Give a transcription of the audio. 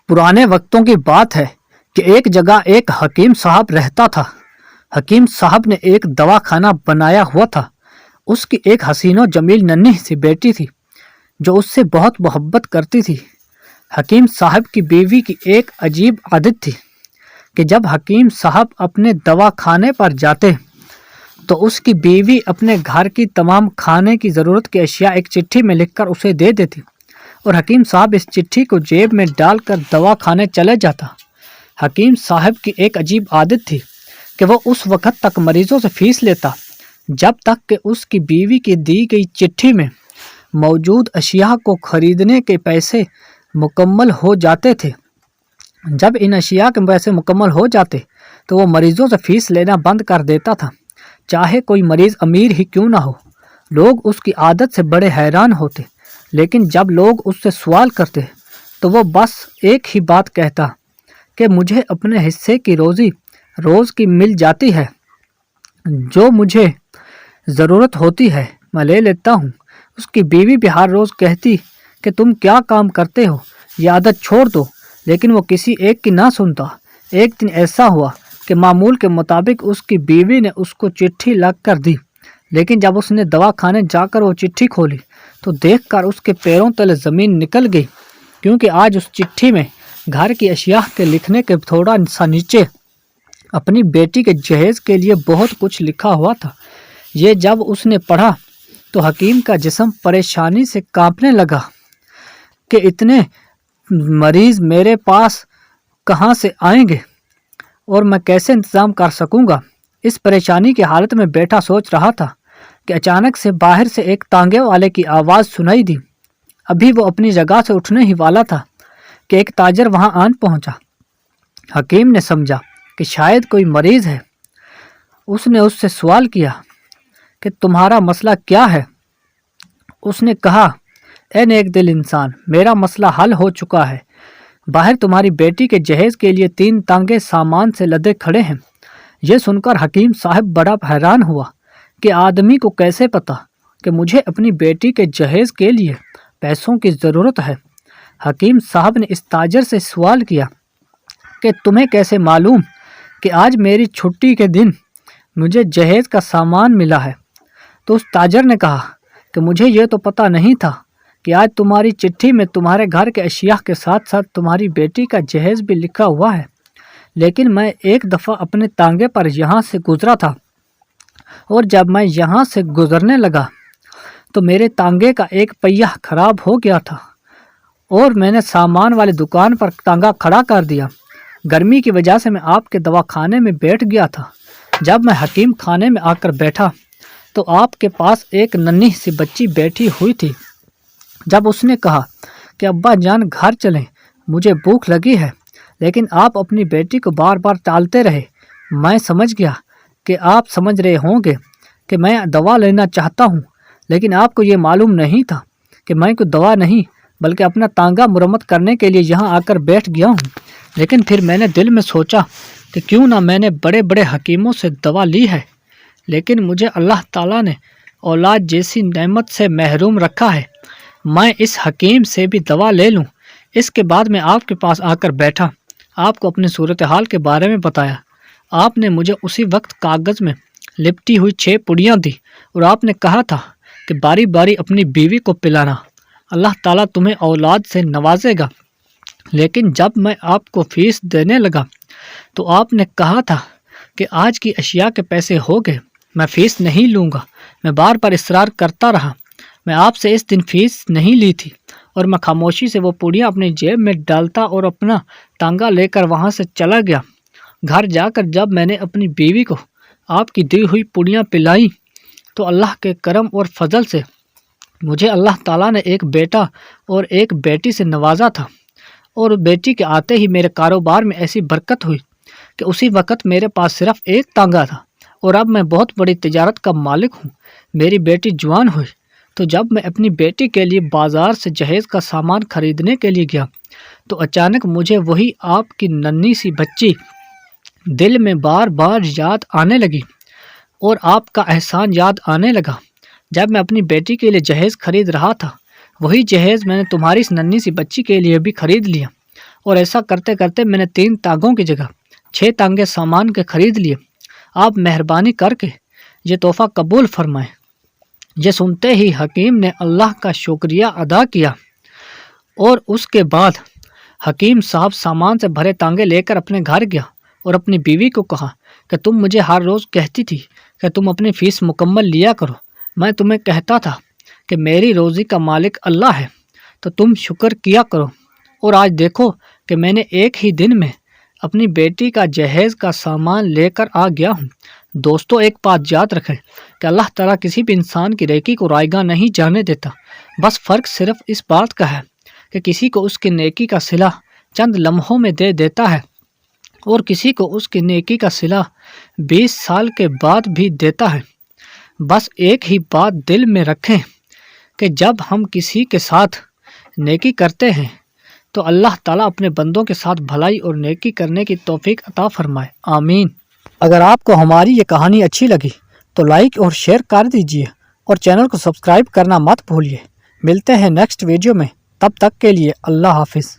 पुराने वक्तों की बात है कि एक जगह एक हकीम साहब रहता था। हकीम साहब ने एक दवाखाना बनाया हुआ था। उसकी एक हसीनो जमील नन्ही सी बेटी थी जो उससे बहुत मोहब्बत करती थी। हकीम साहब की बीवी की एक अजीब आदत थी कि जब हकीम साहब अपने दवाखाने पर जाते तो उसकी बीवी अपने घर की तमाम खाने की ज़रूरत की अशिया एक चिट्ठी में लिखकर उसे दे देती और हकीम साहब इस चिट्ठी को जेब में डालकर दवाखाने चले जाता। हकीम साहब की एक अजीब आदत थी कि वो उस वक़्त तक मरीज़ों से फीस लेता जब तक कि उसकी बीवी की दी गई चिट्ठी में मौजूद अशिया को खरीदने के पैसे मुकम्मल हो जाते थे। जब इन अशिया के पैसे मुकम्मल हो जाते तो वो मरीज़ों से फ़ीस लेना बंद कर देता था, चाहे कोई मरीज़ अमीर ही क्यों ना हो। लोग उसकी आदत से बड़े हैरान होते, लेकिन जब लोग उससे सवाल करते तो वो बस एक ही बात कहता कि मुझे अपने हिस्से की रोज़ी रोज़ की मिल जाती है, जो मुझे ज़रूरत होती है मैं ले लेता हूँ। उसकी बीवी भी हर रोज़ कहती कि तुम क्या काम करते हो, ये आदत छोड़ दो, लेकिन वो किसी एक की ना सुनता। एक दिन ऐसा हुआ कि मामूल के मुताबिक उसकी बीवी ने उसको चिट्ठी लिख कर दी, लेकिन जब उसने दवाखाने जाकर वो चिट्ठी खोली तो देखकर उसके पैरों तले ज़मीन निकल गई, क्योंकि आज उस चिट्ठी में घर की अशिया के लिखने के थोड़ा सा नीचे अपनी बेटी के जहेज़ के लिए बहुत कुछ लिखा हुआ था। ये जब उसने पढ़ा तो हकीम का जिस्म परेशानी से कांपने लगा कि इतने मरीज़ मेरे पास कहाँ से आएंगे और मैं कैसे इंतज़ाम कर सकूँगा। इस परेशानी की हालत में बैठा सोच रहा था कि अचानक से बाहर से एक तांगे वाले की आवाज़ सुनाई दी। अभी वो अपनी जगह से उठने ही वाला था कि एक ताजर वहाँ आन पहुँचा। हकीम ने समझा कि शायद कोई मरीज़ है। उसने उससे सवाल किया कि तुम्हारा मसला क्या है। उसने कहा, ए नेक दिल इंसान, मेरा मसला हल हो चुका है। बाहर तुम्हारी बेटी के जहेज़ के लिए 3 तांगे सामान से लदे खड़े हैं। यह सुनकर हकीम साहब बड़ा हैरान हुआ कि आदमी को कैसे पता कि मुझे अपनी बेटी के जहेज़ के लिए पैसों की ज़रूरत है। हकीम साहब ने इस ताजर से सवाल किया कि तुम्हें कैसे मालूम कि आज मेरी छुट्टी के दिन मुझे जहेज़ का सामान मिला है। तो उस ताजर ने कहा कि मुझे यह तो पता नहीं था कि आज तुम्हारी चिट्ठी में तुम्हारे घर के अशिया के साथ साथ तुम्हारी बेटी का जहेज़ भी लिखा हुआ है, लेकिन मैं एक दफ़ा अपने तांगे पर यहाँ से गुज़रा था और जब मैं यहाँ से गुज़रने लगा तो मेरे तांगे का एक पहिया ख़राब हो गया था और मैंने सामान वाली दुकान पर तांगा खड़ा कर दिया। गर्मी की वजह से मैं आपके दवाखाने में बैठ गया था। जब मैं हकीम खाने में आकर बैठा तो आपके पास एक नन्ही सी बच्ची बैठी हुई थी। जब उसने कहा कि अब्बा जान घर चलें, मुझे भूख लगी है, लेकिन आप अपनी बेटी को बार बार टालते रहे। मैं समझ गया कि आप समझ रहे होंगे कि मैं दवा लेना चाहता हूँ, लेकिन आपको ये मालूम नहीं था कि मैं कोई दवा नहीं बल्कि अपना तांगा मुरम्मत करने के लिए यहाँ आकर बैठ गया हूँ। लेकिन फिर मैंने दिल में सोचा कि क्यों ना मैंने बड़े बड़े हकीमों से दवा ली है, लेकिन मुझे अल्लाह ताला ने औलाद जैसी नेमत से महरूम रखा है। मैं इस हकीम से भी दवा ले लूँ। इसके बाद मैं आपके पास आकर बैठा, आपको अपनी सूरत हाल के बारे में बताया। आपने मुझे उसी वक्त कागज़ में लिपटी हुई 6 पुड़ियाँ दी और आपने कहा था कि बारी बारी अपनी बीवी को पिलाना, अल्लाह ताला तुम्हें औलाद से नवाजेगा। लेकिन जब मैं आपको फ़ीस देने लगा तो आपने कहा था कि आज की अशिया के पैसे हो गए, मैं फ़ीस नहीं लूँगा। मैं बार बार इसरार करता रहा। मैं आपसे इस दिन फ़ीस नहीं ली थी और मैं खामोशी से वो पुड़ियाँ अपनी जेब में डालता और अपना तांगा लेकर वहाँ से चला गया। घर जाकर जब मैंने अपनी बीवी को आपकी दी हुई पुड़ियाँ पिलाई तो अल्लाह के करम और फजल से मुझे अल्लाह ताला ने एक बेटा और एक बेटी से नवाजा था और बेटी के आते ही मेरे कारोबार में ऐसी बरकत हुई कि उसी वक़्त मेरे पास सिर्फ एक तांगा था और अब मैं बहुत बड़ी तिजारत का मालिक हूँ। मेरी बेटी जवान हुई तो जब मैं अपनी बेटी के लिए बाज़ार से जहेज़ का सामान खरीदने के लिए गया तो अचानक मुझे वही आपकी नन्ही सी बच्ची दिल में बार बार याद आने लगी और आपका एहसान याद आने लगा। जब मैं अपनी बेटी के लिए जहेज़ खरीद रहा था, वही जहेज़ मैंने तुम्हारी इस नन्ही सी बच्ची के लिए भी खरीद लिया اور ایسا کرتے کرتے میں نے 3 تانگوں کی جگہ 6 تانگے سامان کے خرید لیے۔ آپ مہربانی کر کے یہ تحفہ قبول فرمائیں۔ یہ سنتے ہی حکیم نے اللہ کا شکریہ ادا کیا، اور اس کے بعد حکیم صاحب سامان سے بھرے تانگے لے کر اپنے گھر گیا اور اپنی بیوی کو کہا کہ تم مجھے ہر روز کہتی تھی کہ تم اپنی فیس مکمل لیا کرو۔ میں تمہیں کہتا تھا کہ میری روزی کا مالک اللہ ہے، تو تم شکر کیا کرو، اور آج دیکھو کہ میں نے ایک ہی دن میں اپنی بیٹی کا جہیز کا سامان لے کر آ گیا ہوں۔ دوستو، ایک بات یاد رکھیں کہ اللہ تعالیٰ کسی بھی انسان کی نیکی کو رائیگاں نہیں جانے دیتا۔ بس فرق صرف اس بات کا ہے کہ کسی کو اس کی نیکی کا صلہ چند لمحوں میں دے دیتا ہے، اور کسی کو اس کی نیکی کا صلہ 20 سال کے بعد بھی دیتا ہے۔ بس ایک ہی بات دل میں رکھیں کہ جب ہم کسی کے ساتھ نیکی کرتے ہیں تو اللہ تعالیٰ اپنے بندوں کے ساتھ بھلائی اور نیکی کرنے کی توفیق عطا فرمائے، آمین۔ اگر آپ کو ہماری یہ کہانی اچھی لگی تو لائک اور شیئر کر دیجیے، اور چینل کو سبسکرائب کرنا مت بھولیے۔ ملتے ہیں نیکسٹ ویڈیو میں، تب تک کے لیے اللہ حافظ۔